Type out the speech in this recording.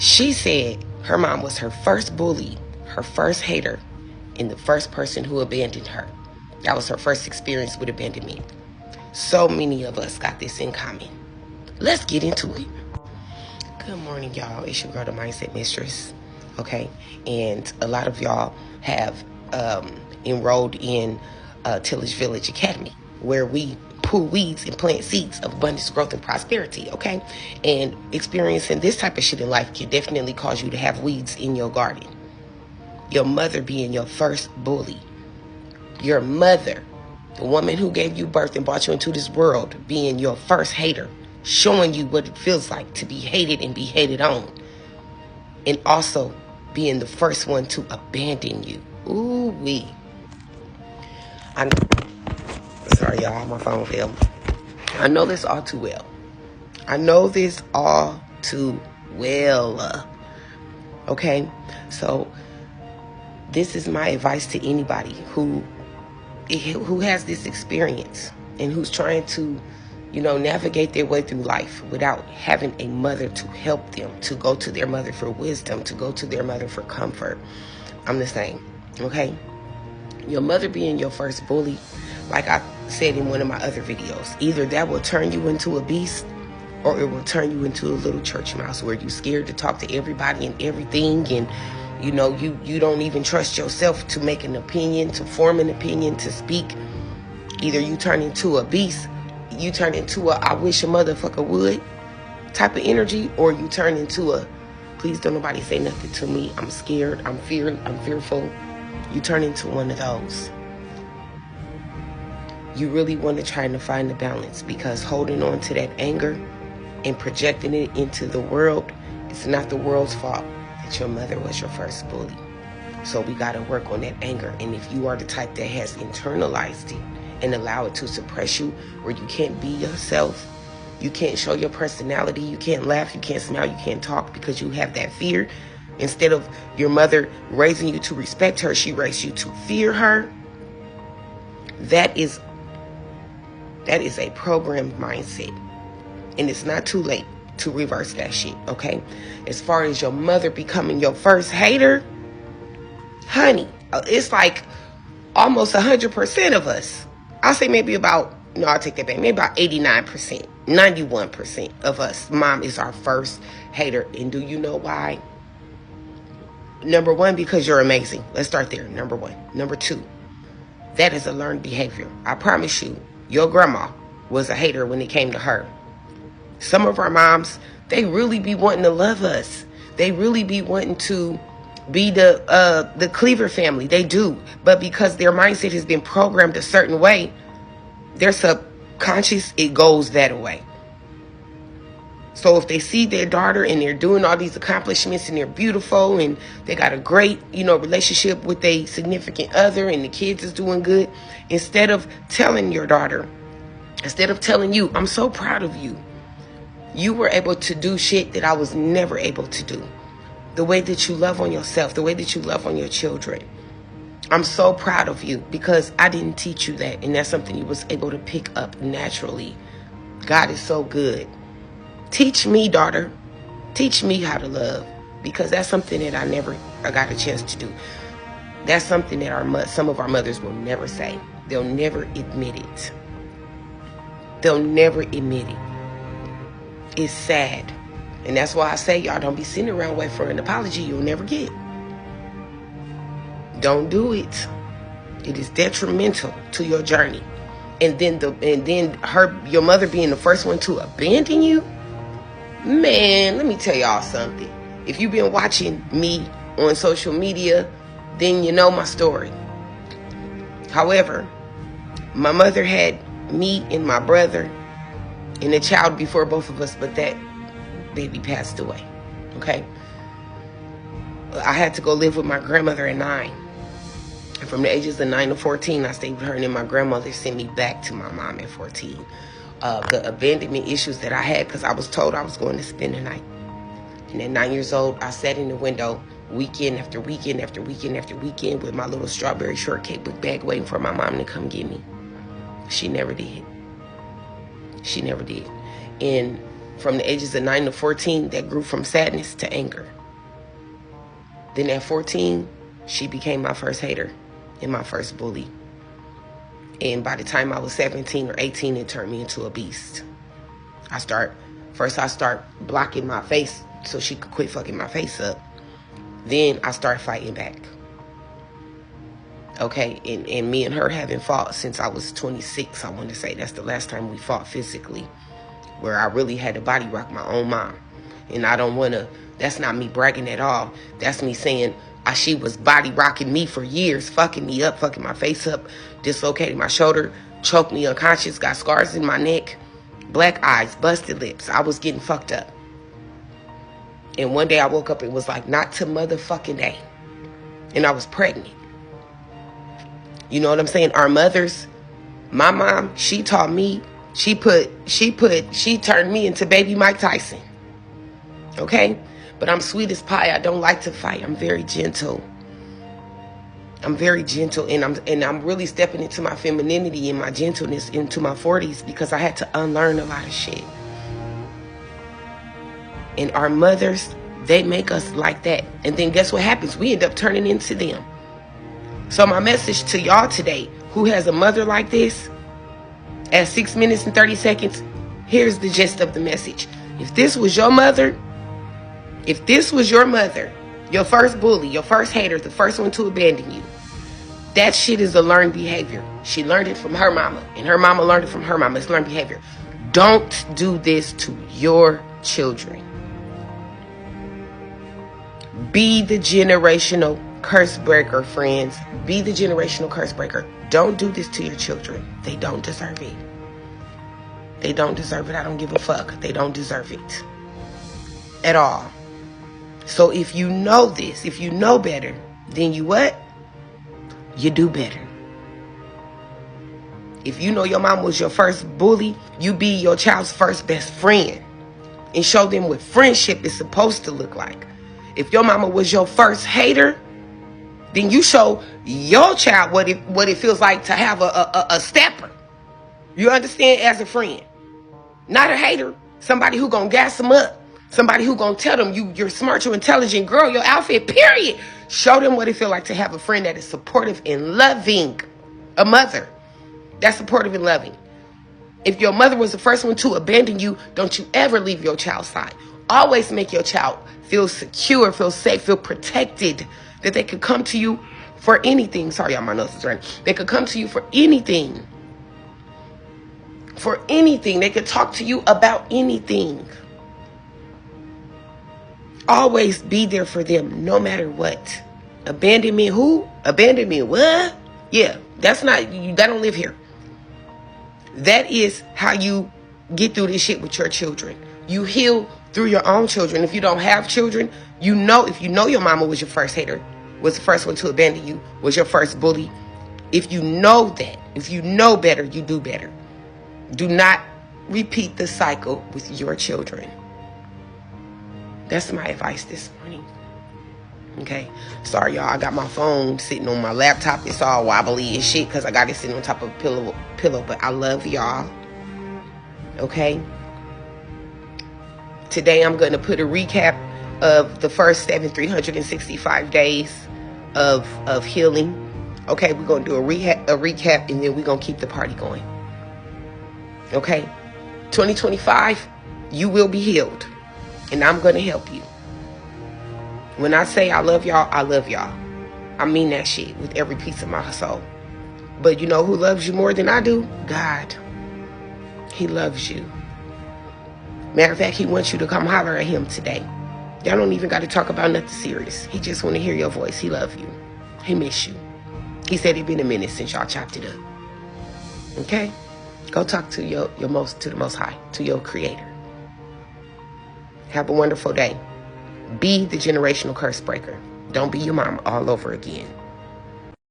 She said her mom was her first bully, her first hater, and the first person who abandoned her. That was her first experience with abandonment. So many of us got this in common. Let's get into it. Good morning, y'all. It's your girl, the Mindset Mistress. Okay? And a lot of y'all have enrolled in Tillage Village Academy, where we pull weeds and plant seeds of abundance, growth, and prosperity. Okay? And experiencing this type of shit in life can definitely cause you to have weeds in your garden. Your mother being your first bully. Your mother, the woman who gave you birth and brought you into this world, being your first hater, showing you what it feels like to be hated and be hated on, and also being the first one to abandon you. Ooh-wee. I know. Sorry, y'all, my phone fell. I know this all too well. Okay? So, this is my advice to anybody who has this experience and who's trying to, navigate their way through life without having a mother to help them, to go to their mother for wisdom, to go to their mother for comfort. I'm the same, okay? Your mother being your first bully, like I said in one of my other videos, either that will turn you into a beast or it will turn you into a little church mouse where you're scared to talk to everybody and everything, and you don't even trust yourself to make an opinion, to form an opinion, to speak. Either you turn into a beast, you turn into a I wish a motherfucker would type of energy, or you turn into a please don't nobody say nothing to me, I'm scared, I'm fearful. You turn into one of those. You really want to try to find the balance, because holding on to that anger and projecting it into the world, it's not the world's fault that your mother was your first bully. So we got to work on that anger. And if you are the type that has internalized it and allow it to suppress you, where you can't be yourself, you can't show your personality, you can't laugh, you can't smile, you can't talk because you have that fear. Instead of your mother raising you to respect her, she raised you to fear her. That is a programmed mindset. And it's not too late to reverse that shit, okay? As far as your mother becoming your first hater, honey, it's like almost 100% of us. I'll say maybe about, no, I'll take that back, maybe about 89%, 91% of us, mom is our first hater. And do you know why? Number one, because you're amazing. Let's start there, number one. Number two, that is a learned behavior. I promise you, your grandma was a hater when it came to her. Some of our moms, they really be wanting to love us. They really be wanting to be the Cleaver family. They do. But because their mindset has been programmed a certain way, their subconscious, it goes that way. So if they see their daughter and they're doing all these accomplishments and they're beautiful and they got a great, relationship with a significant other and the kids is doing good, instead of telling your daughter, instead of telling you, I'm so proud of you, you were able to do shit that I was never able to do. The way that you love on yourself, the way that you love on your children. I'm so proud of you because I didn't teach you that, and that's something you was able to pick up naturally. God is so good. Teach me, daughter. Teach me how to love, because that's something that I got a chance to do. That's something that some of our mothers will never say. They'll never admit it. They'll never admit it. It's sad. And that's why I say, y'all don't be sitting around waiting for an apology you'll never get. Don't do it. It is detrimental to your journey. And then your mother being the first one to abandon you. Man, let me tell y'all something. If you've been watching me on social media, then you know my story. However, my mother had me and my brother and a child before both of us, but that baby passed away, okay? I had to go live with my grandmother at 9. And from the ages of 9 to 14, I stayed with her, and then my grandmother sent me back to my mom at 14. The abandonment issues that I had, because I was told I was going to spend the night. And at 9 years old, I sat in the window weekend after weekend after weekend after weekend with my little strawberry shortcake book bag waiting for my mom to come get me. She never did. She never did. And From the ages of 9 to 14, that grew from sadness to anger. Then at 14, she became my first hater and my first bully. And by the time I was 17 or 18, it turned me into a beast. I start blocking my face so she could quit fucking my face up. Then I start fighting back. Okay, and me and her haven't fought since I was 26, I want to say. That's the last time we fought physically, where I really had to body rock my own mom. And I don't want to, that's not me bragging at all. That's me saying she was body rocking me for years, fucking me up, fucking my face up, dislocating my shoulder, choked me unconscious, got scars in my neck, black eyes, busted lips. I was getting fucked up. And one day I woke up, it was like not to motherfucking day. And I was pregnant. You know what I'm saying? Our mothers, my mom, she taught me, she turned me into baby Mike Tyson. Okay? But I'm sweet as pie. I don't like to fight. I'm very gentle. I'm very gentle, and I'm really stepping into my femininity and my gentleness into my 40s because I had to unlearn a lot of shit. And our mothers, they make us like that. And then guess what happens? We end up turning into them. So my message to y'all today, who has a mother like this, at 6 minutes and 30 seconds, here's the gist of the message. If this was your mother, your first bully, your first hater, the first one to abandon you, that shit is a learned behavior. She learned it from her mama, and her mama learned it from her mama. It's learned behavior. Don't do this to your children. Be the generational curse breaker, friends. Be the generational curse breaker. Don't do this to your children. They don't deserve it. They don't deserve it. I don't give a fuck. They don't deserve it at all. So if you know this, if you know better, then you what? You do better. If you know your mom was your first bully, you be your child's first best friend and show them what friendship is supposed to look like. If your mama was your first hater, then you show your child what it feels like to have a stepper. You understand? As a friend. Not a hater. Somebody who gonna gas them up. Somebody who gonna tell them you're smart, you're intelligent, girl, your outfit, period. Show them what it feels like to have a friend that is supportive and loving. A mother that's supportive and loving. If your mother was the first one to abandon you, don't you ever leave your child's side. Always make your child feel secure, feel safe, feel protected. That they could come to you for anything. Sorry, y'all, my nose is running. They could come to you for anything. For anything. They could talk to you about anything. Always be there for them, no matter what. Abandonment who? Abandonment what? Yeah, that don't live here. That is how you get through this shit with your children. You heal through your own children. If you don't have children, if you know your mama was your first hater, was the first one to abandon you, was your first bully. If you know that, if you know better, you do better. Do not repeat the cycle with your children. That's my advice this morning. Okay? Sorry, y'all. I got my phone sitting on my laptop. It's all wobbly and shit because I got it sitting on top of a pillow. But I love y'all. Okay? Today I'm going to put a recap of the first 365 days of healing. Okay, we're going to do a recap, and then we're going to keep the party going. Okay? 2025, you will be healed. And I'm going to help you. When I say I love y'all, I love y'all. I mean that shit with every piece of my soul. But you know who loves you more than I do? God. He loves you. Matter of fact, he wants you to come holler at him today. Y'all don't even got to talk about nothing serious. He just want to hear your voice. He love you. He miss you. He said it been a minute since y'all chopped it up. Okay? Go talk to the Most High, to your Creator. Have a wonderful day. Be the generational curse breaker. Don't be your mom all over again.